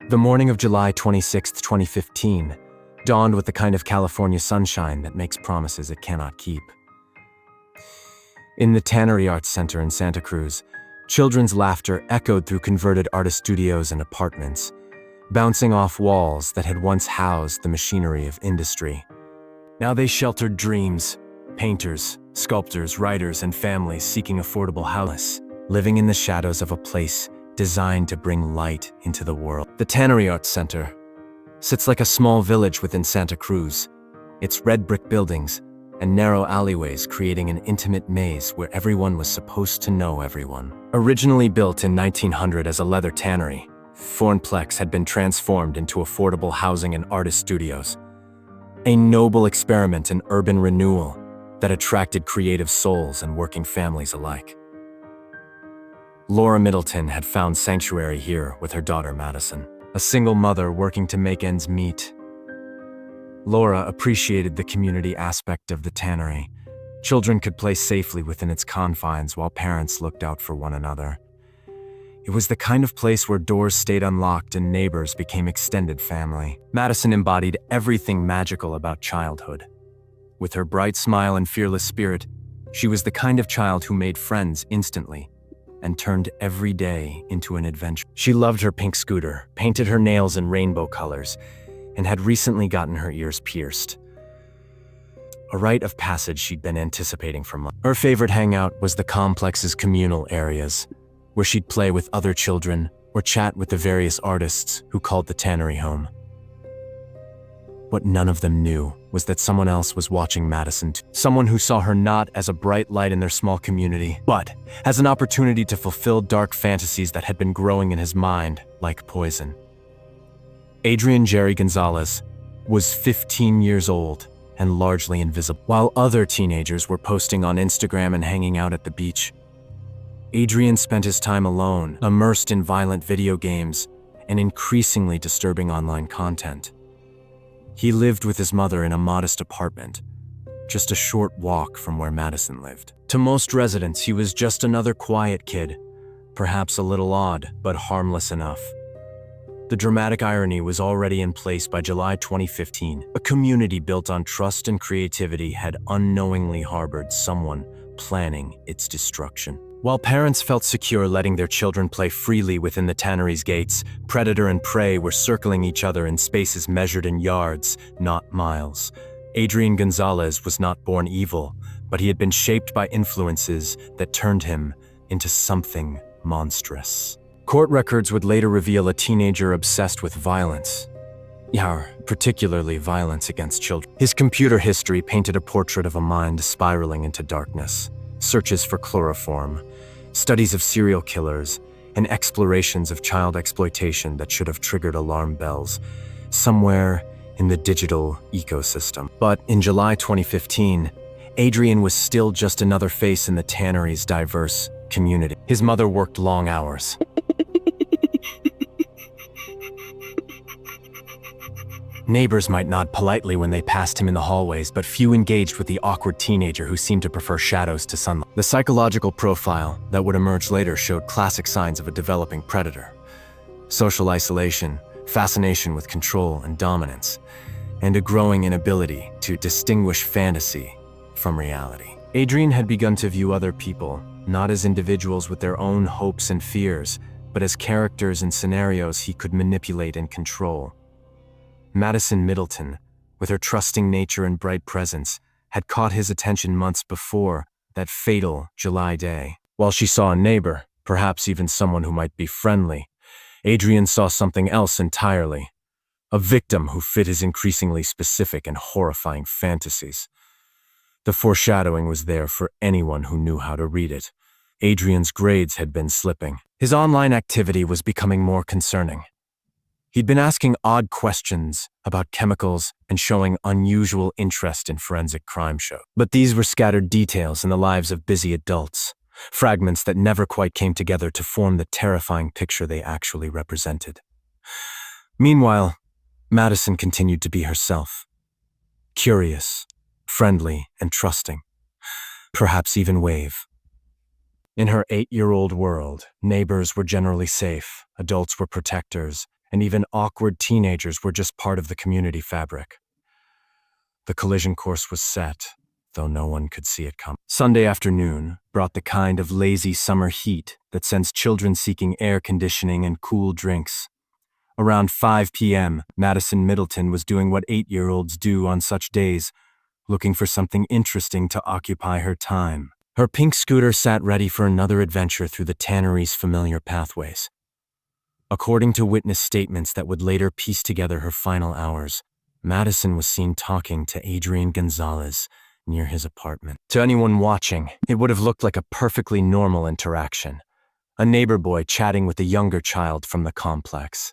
The morning of July 26, 2015, dawned with the kind of California sunshine that makes promises it cannot keep. In the Tannery Arts Center in Santa Cruz, children's laughter echoed through converted artist studios and apartments, bouncing off walls that had once housed the machinery of industry. Now they sheltered dreams, painters, sculptors, writers, and families seeking affordable housing, living in the shadows of a place designed to bring light into the world. The Tannery Arts Center sits like a small village within Santa Cruz, its red brick buildings and narrow alleyways creating an intimate maze where everyone was supposed to know everyone. Originally built in 1900 as a leather tannery, Thornplex had been transformed into affordable housing and artist studios, a noble experiment in urban renewal that attracted creative souls and working families alike. Laura Middleton had found sanctuary here with her daughter Madyson, a single mother working to make ends meet. Laura appreciated the community aspect of the tannery. Children could play safely within its confines while parents looked out for one another. It was the kind of place where doors stayed unlocked and neighbors became extended family. Madyson embodied everything magical about childhood. With her bright smile and fearless spirit, she was the kind of child who made friends instantly and turned every day into an adventure. She loved her pink scooter, painted her nails in rainbow colors, and had recently gotten her ears pierced. A rite of passage she'd been anticipating for months. Her favorite hangout was the complex's communal areas, where she'd play with other children or chat with the various artists who called the tannery home. What none of them knew was that someone else was watching Madyson too. Someone who saw her not as a bright light in their small community, but as an opportunity to fulfill dark fantasies that had been growing in his mind like poison. Adrian Gonzalez was 15 years old and largely invisible. While other teenagers were posting on Instagram and hanging out at the beach, Adrian spent his time alone, immersed in violent video games and increasingly disturbing online content. He lived with his mother in a modest apartment, just a short walk from where Madyson lived. To most residents, he was just another quiet kid, perhaps a little odd, but harmless enough. The dramatic irony was already in place by July 2015. A community built on trust and creativity had unknowingly harbored someone planning its destruction. While parents felt secure letting their children play freely within the tannery's gates, predator and prey were circling each other in spaces measured in yards, not miles. Adrian Gonzalez was not born evil, but he had been shaped by influences that turned him into something monstrous. Court records would later reveal a teenager obsessed with violence. Particularly violence against children. His computer history painted a portrait of a mind spiraling into darkness. Searches for chloroform, studies of serial killers, and explorations of child exploitation that should have triggered alarm bells somewhere in the digital ecosystem. But in July 2015, Adrian was still just another face in the tannery's diverse community. His mother worked long hours. Neighbors might nod politely when they passed him in the hallways, but few engaged with the awkward teenager who seemed to prefer shadows to sunlight. The psychological profile that would emerge later showed classic signs of a developing predator: social isolation, fascination with control and dominance, and a growing inability to distinguish fantasy from reality. Adrian had begun to view other people not as individuals with their own hopes and fears, but as characters and scenarios he could manipulate and control. Madyson Middleton, with her trusting nature and bright presence, had caught his attention months before that fatal July day. While she saw a neighbor, perhaps even someone who might be friendly, Adrian saw something else entirely: a victim who fit his increasingly specific and horrifying fantasies. The foreshadowing was there for anyone who knew how to read it. Adrian's grades had been slipping. His online activity was becoming more concerning. He'd been asking odd questions about chemicals and showing unusual interest in forensic crime shows. But these were scattered details in the lives of busy adults, fragments that never quite came together to form the terrifying picture they actually represented. Meanwhile, Madyson continued to be herself. Curious, friendly, and trusting. Perhaps even wave. In her 8-year-old world, neighbors were generally safe, adults were protectors, and even awkward teenagers were just part of the community fabric. The collision course was set, though no one could see it come. Sunday afternoon brought the kind of lazy summer heat that sends children seeking air conditioning and cool drinks. Around 5 p.m., Madyson Middleton was doing what 8-year-olds do on such days, looking for something interesting to occupy her time. Her pink scooter sat ready for another adventure through the Tannery's familiar pathways. According to witness statements that would later piece together her final hours, Madyson was seen talking to Adrian Gonzalez near his apartment. To anyone watching, it would have looked like a perfectly normal interaction. A neighbor boy chatting with a younger child from the complex.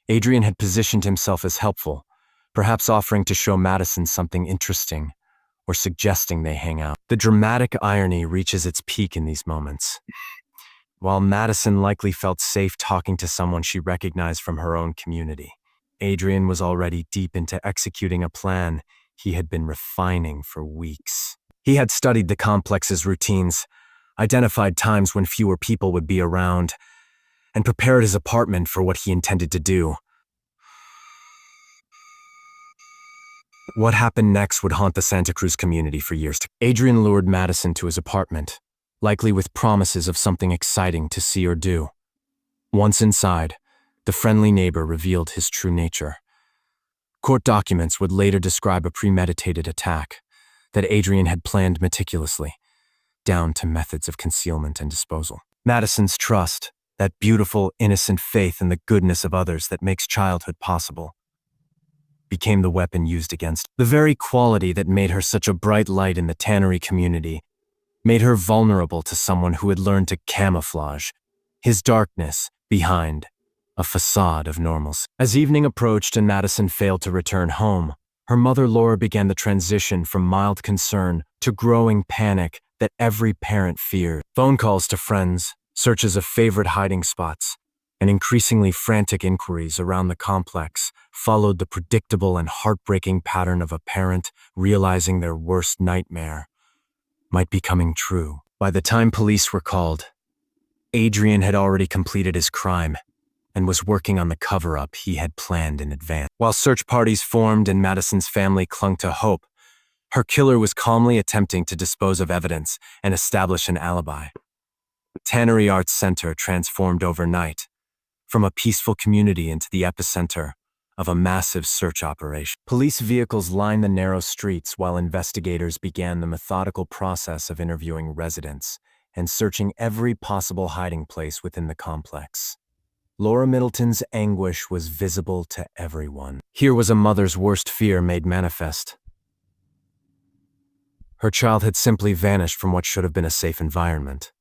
Adrian had positioned himself as helpful, perhaps offering to show Madyson something interesting, or suggesting they hang out. The dramatic irony reaches its peak in these moments. While Madyson likely felt safe talking to someone she recognized from her own community, Adrian was already deep into executing a plan he had been refining for weeks. He had studied the complex's routines, identified times when fewer people would be around, and prepared his apartment for what he intended to do. What happened next would haunt the Santa Cruz community for years to come. Adrian lured Madyson to his apartment, likely with promises of something exciting to see or do. Once inside, the friendly neighbor revealed his true nature. Court documents would later describe a premeditated attack that Adrian had planned meticulously, down to methods of concealment and disposal. Madyson's trust, that beautiful, innocent faith in the goodness of others that makes childhood possible, became the weapon used against her. The very quality that made her such a bright light in the Tannery community made her vulnerable to someone who had learned to camouflage his darkness behind a facade of normalcy. As evening approached and Madyson failed to return home, her mother Laura began the transition from mild concern to growing panic that every parent feared. Phone calls to friends, searches of favorite hiding spots, and increasingly frantic inquiries around the complex followed the predictable and heartbreaking pattern of a parent realizing their worst nightmare might be coming true. By the time police were called, Adrian had already completed his crime and was working on the cover-up he had planned in advance. While search parties formed and Madyson's family clung to hope, her killer was calmly attempting to dispose of evidence and establish an alibi. The Tannery Arts Center transformed overnight, from a peaceful community into the epicenter of a massive search operation. Police vehicles lined the narrow streets while investigators began the methodical process of interviewing residents and searching every possible hiding place within the complex. Laura Middleton's anguish was visible to everyone. Here was a mother's worst fear made manifest. Her child had simply vanished from what should have been a safe environment.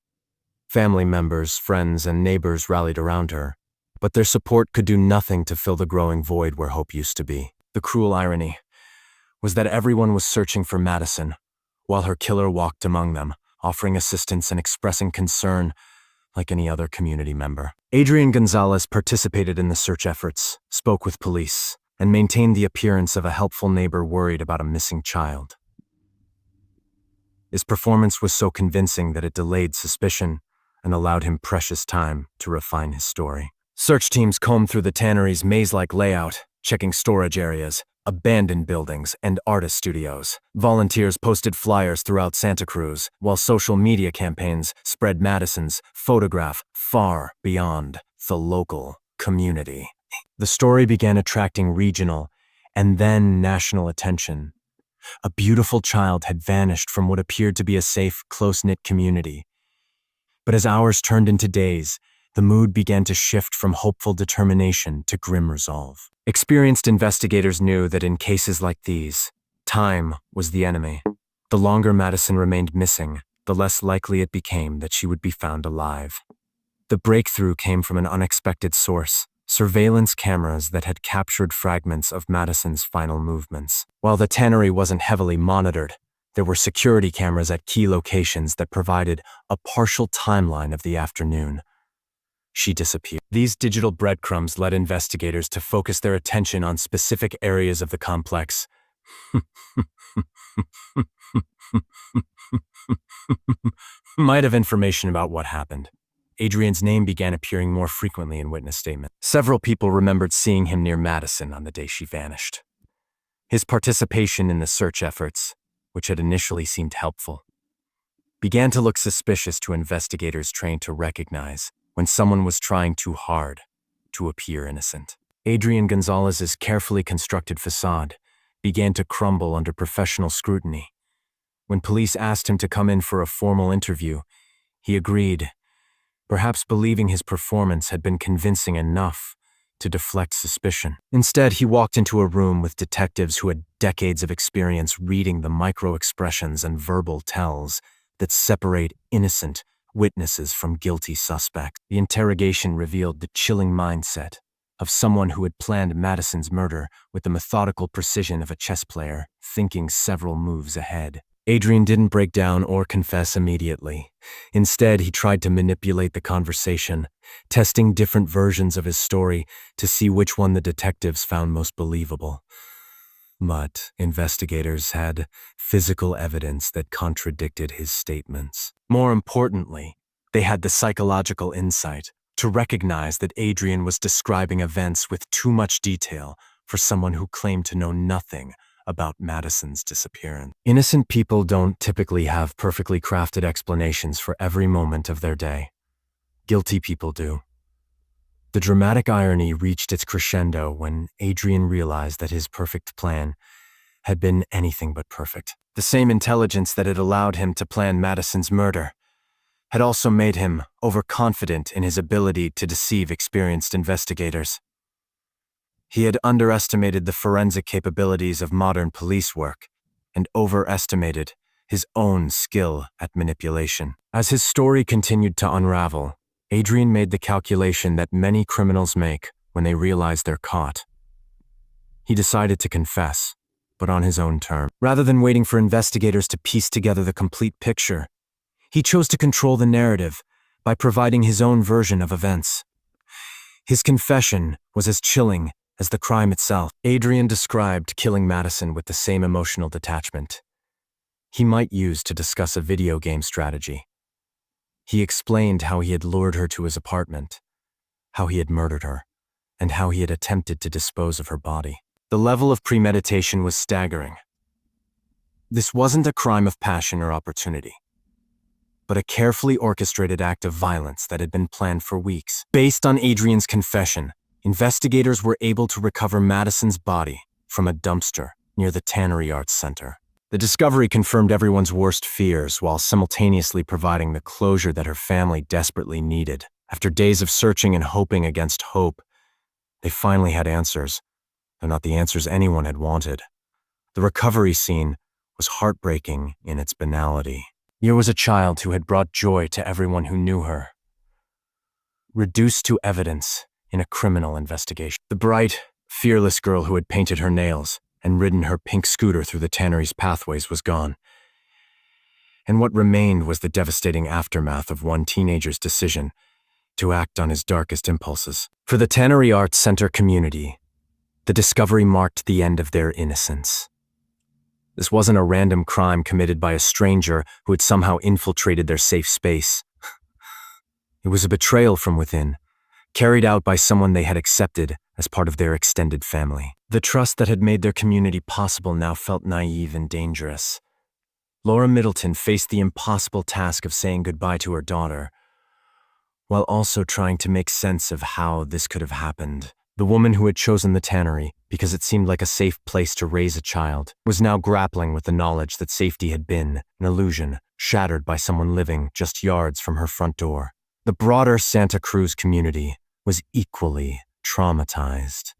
Family members, friends, and neighbors rallied around her, but their support could do nothing to fill the growing void where hope used to be. The cruel irony was that everyone was searching for Madyson, while her killer walked among them, offering assistance and expressing concern like any other community member. Adrian Gonzalez participated in the search efforts, spoke with police, and maintained the appearance of a helpful neighbor worried about a missing child. His performance was so convincing that it delayed suspicion and allowed him precious time to refine his story. Search teams combed through the Tannery's maze-like layout, checking storage areas, abandoned buildings, and artist studios. Volunteers posted flyers throughout Santa Cruz, while social media campaigns spread Madyson's photograph far beyond the local community. The story began attracting regional and then national attention. A beautiful child had vanished from what appeared to be a safe, close-knit community. But as hours turned into days, the mood began to shift from hopeful determination to grim resolve. Experienced investigators knew that in cases like these, time was the enemy. The longer Madyson remained missing, the less likely it became that she would be found alive. The breakthrough came from an unexpected source: surveillance cameras that had captured fragments of Madyson's final movements. While the tannery wasn't heavily monitored, there were security cameras at key locations that provided a partial timeline of the afternoon she disappeared. These digital breadcrumbs led investigators to focus their attention on specific areas of the complex. Might have information about what happened. Adrian's name began appearing more frequently in witness statements. Several people remembered seeing him near Madyson on the day she vanished. His participation in the search efforts, which had initially seemed helpful, began to look suspicious to investigators trained to recognize when someone was trying too hard to appear innocent. Adrian Gonzalez's carefully constructed facade began to crumble under professional scrutiny. When police asked him to come in for a formal interview, he agreed, perhaps believing his performance had been convincing enough to deflect suspicion. Instead, he walked into a room with detectives who had decades of experience reading the micro-expressions and verbal tells that separate innocent witnesses from guilty suspects. The interrogation revealed the chilling mindset of someone who had planned Madyson's murder with the methodical precision of a chess player, thinking several moves ahead. Adrian didn't break down or confess immediately. Instead, he tried to manipulate the conversation, testing different versions of his story to see which one the detectives found most believable. But investigators had physical evidence that contradicted his statements. More importantly, they had the psychological insight to recognize that Adrian was describing events with too much detail for someone who claimed to know nothing about Madyson's disappearance. Innocent people don't typically have perfectly crafted explanations for every moment of their day. Guilty people do. The dramatic irony reached its crescendo when Adrian realized that his perfect plan had been anything but perfect. The same intelligence that had allowed him to plan Madyson's murder had also made him overconfident in his ability to deceive experienced investigators. He had underestimated the forensic capabilities of modern police work and overestimated his own skill at manipulation. As his story continued to unravel, Adrian made the calculation that many criminals make when they realize they're caught. He decided to confess, but on his own terms. Rather than waiting for investigators to piece together the complete picture, he chose to control the narrative by providing his own version of events. His confession was as chilling as the crime itself. Adrian described killing Madyson with the same emotional detachment he might use to discuss a video game strategy. He explained how he had lured her to his apartment, how he had murdered her, and how he had attempted to dispose of her body. The level of premeditation was staggering. This wasn't a crime of passion or opportunity, but a carefully orchestrated act of violence that had been planned for weeks. Based on Adrian's confession, investigators were able to recover Madyson's body from a dumpster near the Tannery Arts Center. The discovery confirmed everyone's worst fears while simultaneously providing the closure that her family desperately needed. After days of searching and hoping against hope, they finally had answers, though not the answers anyone had wanted. The recovery scene was heartbreaking in its banality. Here was a child who had brought joy to everyone who knew her, reduced to evidence in a criminal investigation. The bright, fearless girl who had painted her nails and ridden her pink scooter through the tannery's pathways was gone. And what remained was the devastating aftermath of one teenager's decision to act on his darkest impulses. For the Tannery Arts Center community, the discovery marked the end of their innocence. This wasn't a random crime committed by a stranger who had somehow infiltrated their safe space. It was a betrayal from within, carried out by someone they had accepted as part of their extended family. The trust that had made their community possible now felt naive and dangerous. Laura Middleton faced the impossible task of saying goodbye to her daughter, while also trying to make sense of how this could have happened. The woman who had chosen the tannery because it seemed like a safe place to raise a child was now grappling with the knowledge that safety had been an illusion shattered by someone living just yards from her front door. The broader Santa Cruz community was equally traumatized.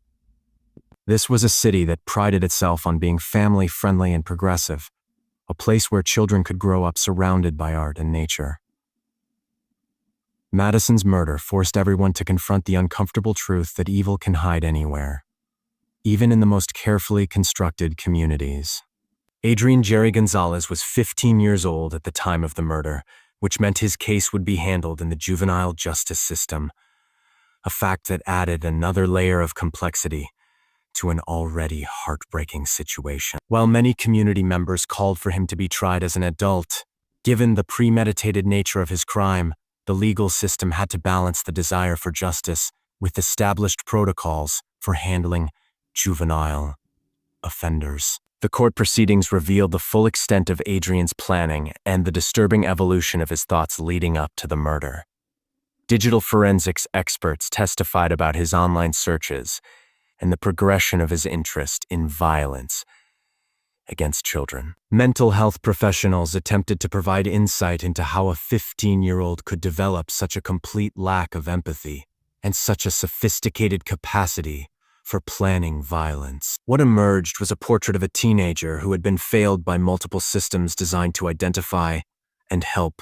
This was a city that prided itself on being family-friendly and progressive, a place where children could grow up surrounded by art and nature. Madyson's murder forced everyone to confront the uncomfortable truth that evil can hide anywhere, even in the most carefully constructed communities. Adrian Jerry Gonzalez was 15 years old at the time of the murder, which meant his case would be handled in the juvenile justice system, a fact that added another layer of complexity to an already heartbreaking situation. While many community members called for him to be tried as an adult, given the premeditated nature of his crime, The legal system had to balance the desire for justice with established protocols for handling juvenile offenders. The court proceedings revealed the full extent of Adrian's planning and the disturbing evolution of his thoughts leading up to the murder. Digital forensics experts testified about his online searches and the progression of his interest in violence against children. Mental health professionals attempted to provide insight into how a 15-year-old could develop such a complete lack of empathy and such a sophisticated capacity for planning violence. What emerged was a portrait of a teenager who had been failed by multiple systems designed to identify and help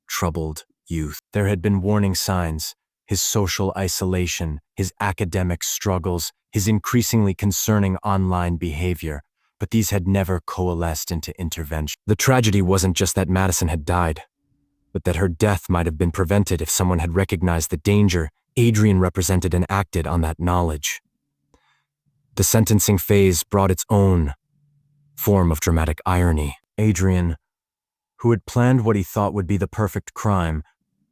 troubled youth. There had been warning signs: his social isolation, his academic struggles, his increasingly concerning online behavior, but these had never coalesced into intervention. The tragedy wasn't just that Madyson had died, but that her death might have been prevented if someone had recognized the danger Adrian represented and acted on that knowledge. The sentencing phase brought its own form of dramatic irony. Adrian, who had planned what he thought would be the perfect crime,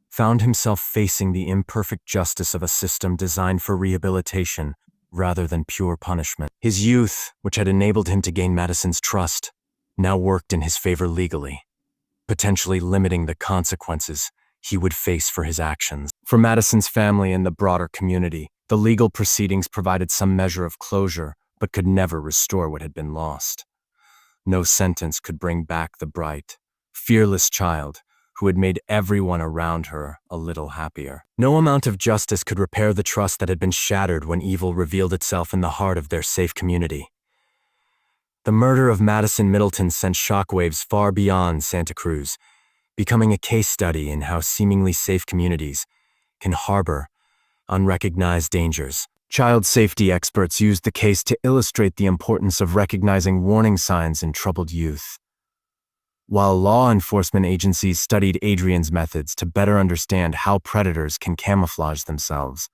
found himself facing the imperfect justice of a system designed for rehabilitation rather than pure punishment. His youth, which had enabled him to gain Madyson's trust, now worked in his favor legally, potentially limiting the consequences he would face for his actions. For Madyson's family and the broader community, the legal proceedings provided some measure of closure, but could never restore what had been lost. No sentence could bring back the bright, fearless child who had made everyone around her a little happier. No amount of justice could repair the trust that had been shattered when evil revealed itself in the heart of their safe community. The murder of Madyson Middleton sent shockwaves far beyond Santa Cruz, becoming a case study in how seemingly safe communities can harbor unrecognized dangers. Child safety experts used the case to illustrate the importance of recognizing warning signs in troubled youth, while law enforcement agencies studied Adrian's methods to better understand how predators can camouflage themselves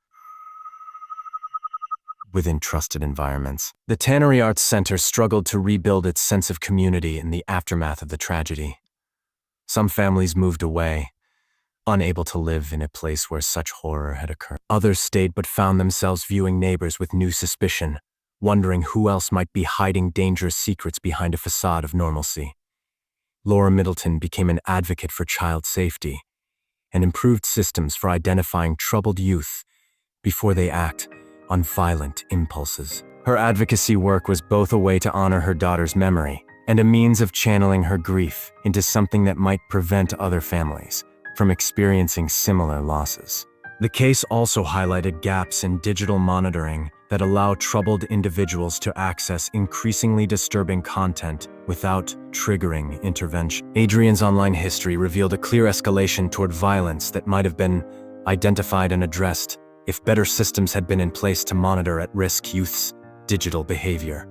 within trusted environments. The Tannery Arts Center struggled to rebuild its sense of community in the aftermath of the tragedy. Some families moved away, unable to live in a place where such horror had occurred. Others stayed but found themselves viewing neighbors with new suspicion, wondering who else might be hiding dangerous secrets behind a facade of normalcy. Laura Middleton became an advocate for child safety and improved systems for identifying troubled youth before they act on violent impulses. Her advocacy work was both a way to honor her daughter's memory and a means of channeling her grief into something that might prevent other families from experiencing similar losses. The case also highlighted gaps in digital monitoring that allow troubled individuals to access increasingly disturbing content without triggering intervention. Adrian's online history revealed a clear escalation toward violence that might have been identified and addressed if better systems had been in place to monitor at-risk youth's digital behavior.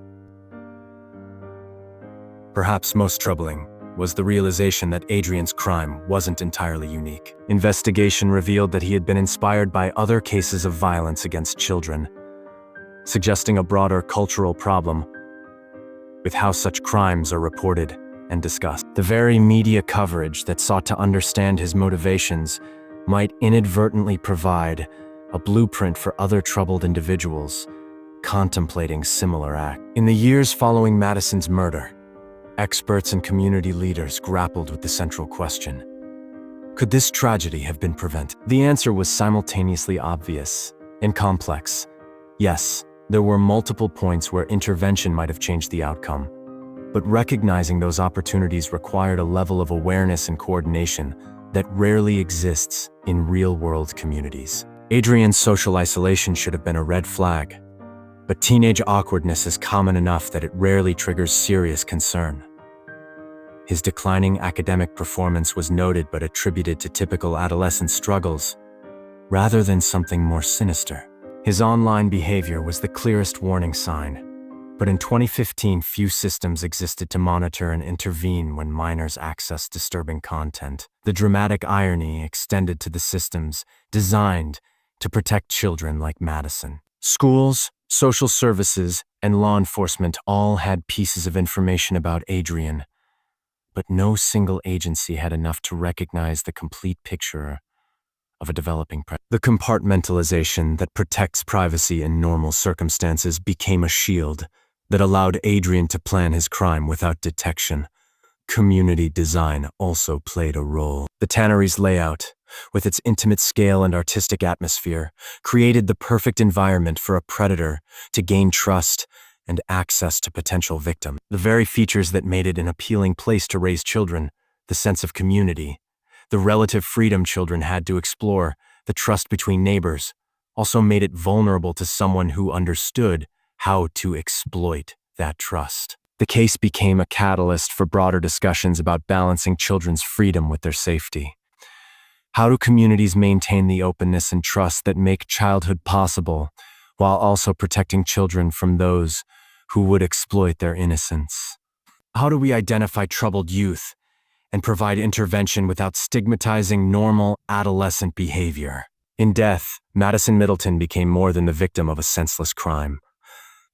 Perhaps most troubling was the realization that Adrian's crime wasn't entirely unique. Investigation revealed that he had been inspired by other cases of violence against children, suggesting a broader cultural problem with how such crimes are reported and discussed. The very media coverage that sought to understand his motivations might inadvertently provide a blueprint for other troubled individuals contemplating similar acts. In the years following Madyson's murder, experts and community leaders grappled with the central question: could this tragedy have been prevented? The answer was simultaneously obvious and complex. Yes, there were multiple points where intervention might have changed the outcome, but recognizing those opportunities required a level of awareness and coordination that rarely exists in real-world communities. Adrian's social isolation should have been a red flag, but teenage awkwardness is common enough that it rarely triggers serious concern. His declining academic performance was noted but attributed to typical adolescent struggles, rather than something more sinister. His online behavior was the clearest warning sign, but in 2015 few systems existed to monitor and intervene when minors accessed disturbing content. The dramatic irony extended to the systems designed to protect children like Madyson. Schools, social services, and law enforcement all had pieces of information about Adrian, but no single agency had enough to recognize the complete picture of a developing predator. The compartmentalization that protects privacy in normal circumstances became a shield that allowed Adrian to plan his crime without detection. Community design also played a role. The tannery's layout, with its intimate scale and artistic atmosphere, created the perfect environment for a predator to gain trust and access to potential victims. The very features that made it an appealing place to raise children, the sense of community, the relative freedom children had to explore, the trust between neighbors, also made it vulnerable to someone who understood how to exploit that trust. The case became a catalyst for broader discussions about balancing children's freedom with their safety. How do communities maintain the openness and trust that make childhood possible, while also protecting children from those who would exploit their innocence? How do we identify troubled youth and provide intervention without stigmatizing normal adolescent behavior? In death, Madyson Middleton became more than the victim of a senseless crime.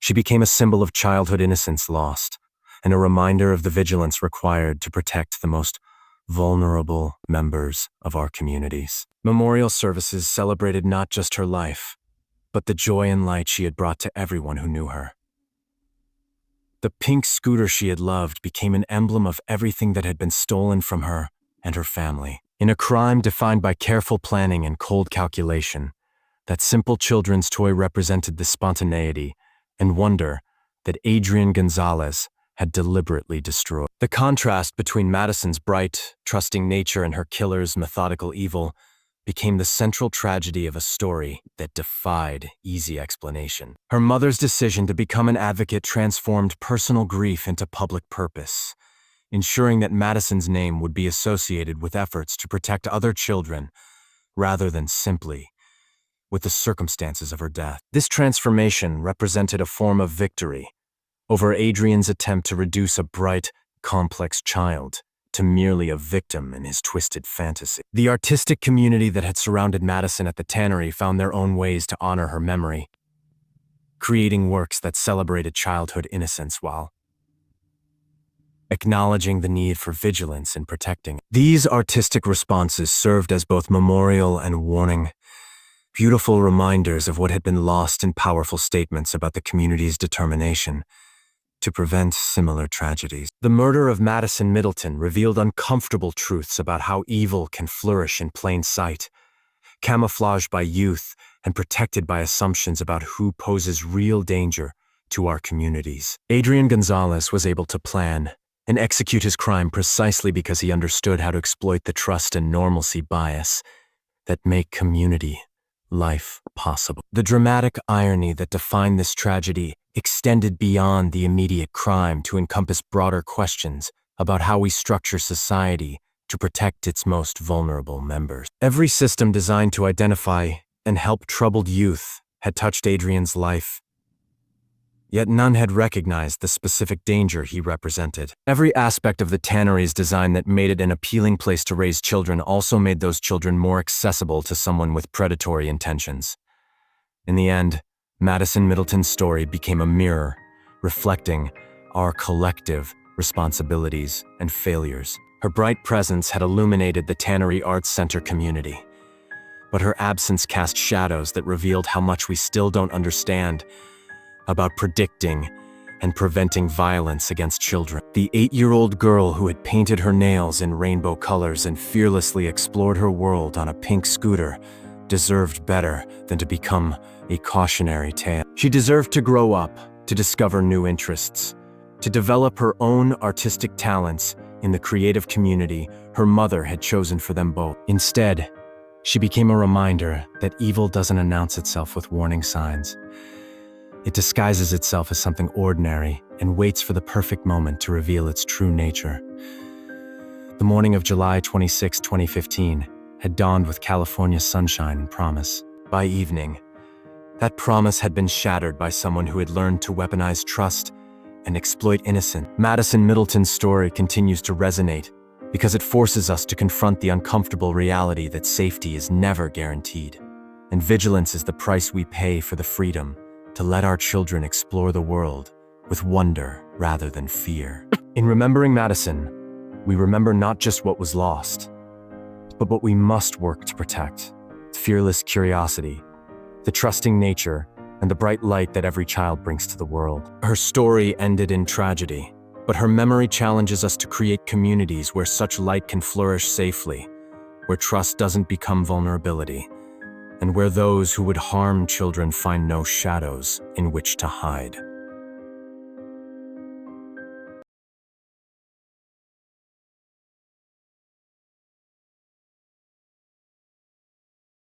She became a symbol of childhood innocence lost, and a reminder of the vigilance required to protect the most vulnerable members of our communities. Memorial services celebrated not just her life, but the joy and light she had brought to everyone who knew her. The pink scooter she had loved became an emblem of everything that had been stolen from her and her family. In a crime defined by careful planning and cold calculation, that simple children's toy represented the spontaneity and wonder that Adrian Gonzalez had deliberately destroyed. The contrast between Madyson's bright, trusting nature and her killer's methodical evil became the central tragedy of a story that defied easy explanation. Her mother's decision to become an advocate transformed personal grief into public purpose, ensuring that Madyson's name would be associated with efforts to protect other children rather than simply with the circumstances of her death. This transformation represented a form of victory over Adrian's attempt to reduce a bright, complex child to merely a victim in his twisted fantasy. The artistic community that had surrounded Madyson at the tannery found their own ways to honor her memory, creating works that celebrated childhood innocence while acknowledging the need for vigilance in protecting. These artistic responses served as both memorial and warning, beautiful reminders of what had been lost in powerful statements about the community's determination to prevent similar tragedies. The murder of Madyson Middleton revealed uncomfortable truths about how evil can flourish in plain sight, camouflaged by youth and protected by assumptions about who poses real danger to our communities. Adrian Gonzalez was able to plan and execute his crime precisely because he understood how to exploit the trust and normalcy bias that make community life possible. The dramatic irony that defined this tragedy extended beyond the immediate crime to encompass broader questions about how we structure society to protect its most vulnerable members. Every system designed to identify and help troubled youth had touched Adrian's life, yet none had recognized the specific danger he represented. Every aspect of the tannery's design that made it an appealing place to raise children also made those children more accessible to someone with predatory intentions. In the end, Madyson Middleton's story became a mirror, reflecting our collective responsibilities and failures. Her bright presence had illuminated the Tannery Arts Center community, but her absence cast shadows that revealed how much we still don't understand about predicting and preventing violence against children. The 8-year-old girl who had painted her nails in rainbow colors and fearlessly explored her world on a pink scooter deserved better than to become a cautionary tale. She deserved to grow up, to discover new interests, to develop her own artistic talents in the creative community her mother had chosen for them both. Instead, she became a reminder that evil doesn't announce itself with warning signs. It disguises itself as something ordinary and waits for the perfect moment to reveal its true nature. The morning of July 26, 2015, had dawned with California sunshine and promise. By evening, that promise had been shattered by someone who had learned to weaponize trust and exploit innocence. Madyson Middleton's story continues to resonate because it forces us to confront the uncomfortable reality that safety is never guaranteed, and vigilance is the price we pay for the freedom to let our children explore the world with wonder rather than fear. In remembering Madyson, we remember not just what was lost, but what we must work to protect. fearless curiosity, the trusting nature, and the bright light that every child brings to the world. Her story ended in tragedy, but her memory challenges us to create communities where such light can flourish safely, where trust doesn't become vulnerability, and where those who would harm children find no shadows in which to hide.